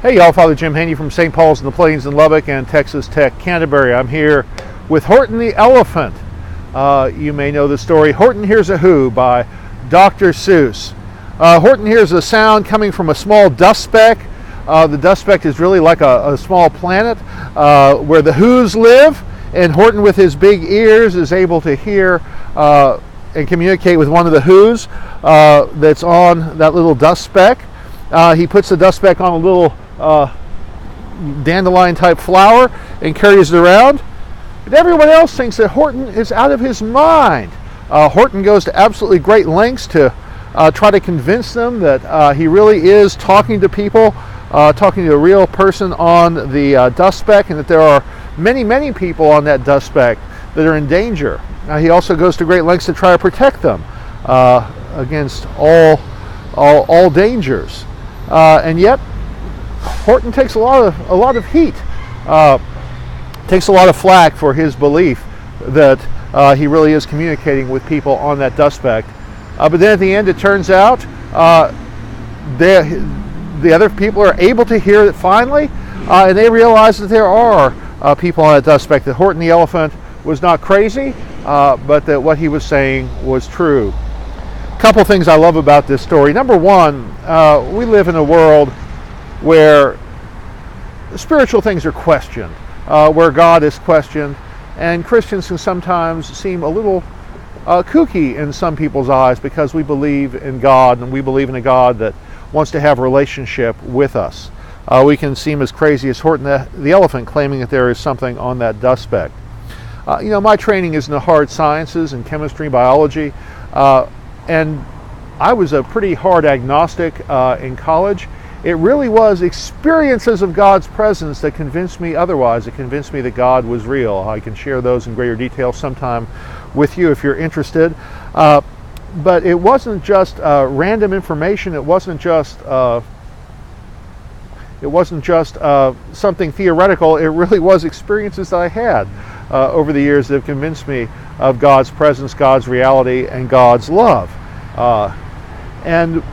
Hey y'all, Father Jim Haney from St. Paul's in the Plains in Lubbock and Texas Tech, Canterbury. I'm here with Horton the Elephant. You may know the story, Horton Hears a Who by Dr. Seuss. Horton hears a sound coming from a small dust speck. The dust speck is really like a small planet where the Whos live, and Horton with his big ears is able to hear and communicate with one of the Whos that's on that little dust speck. He puts the dust speck on a little dandelion type flower and carries it around. But everyone else thinks that Horton is out of his mind. Horton goes to absolutely great lengths to try to convince them that he really is talking to people, talking to a real person on the dust speck, and that there are many people on that dust speck that are in danger. He also goes to great lengths to try to protect them against all dangers. And yet, Horton takes a lot of heat, takes a lot of flack for his belief that he really is communicating with people on that dust speck. But then at the end, it turns out the other people are able to hear it finally, and they realize that there are people on that dust speck, that Horton the Elephant was not crazy, but that what he was saying was true. A couple things I love about this story. Number one, we live in a world where spiritual things are questioned, where God is questioned, and Christians can sometimes seem a little kooky in some people's eyes because we believe in God, and we believe in a God that wants to have a relationship with us. We can seem as crazy as Horton the Elephant, claiming that there is something on that dust speck. My training is in the hard sciences and chemistry, biology, and I was a pretty hard agnostic in college. It really was experiences of God's presence that convinced me otherwise. It convinced me that God was real. I can share those in greater detail sometime with you if you're interested. But it wasn't just random information. It wasn't just something theoretical. It really was experiences that I had over the years that have convinced me of God's presence, God's reality, and God's love. And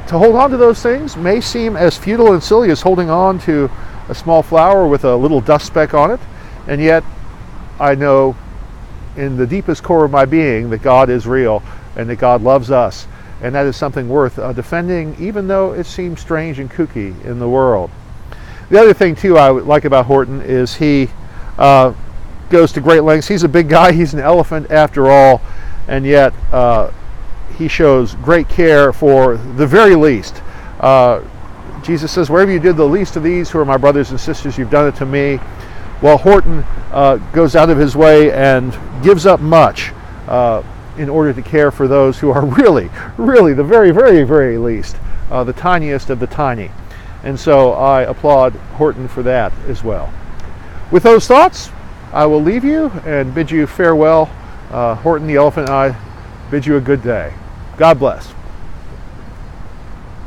to hold on to those things may seem as futile and silly as holding on to a small flower with a little dust speck on it, and yet I know in the deepest core of my being that God is real and that God loves us, and that is something worth defending, even though it seems strange and kooky in the world. The other thing too I like about Horton is he goes to great lengths. He's a big guy, he's an elephant after all, and yet he shows great care for the very least. Jesus says, wherever you did the least of these who are my brothers and sisters, you've done it to me. Well, Horton goes out of his way and gives up much in order to care for those who are really the very least, the tiniest of the tiny. And so I applaud Horton for that as well. With those thoughts, I will leave you and bid you farewell. Horton the Elephant and I bid you a good day. God bless.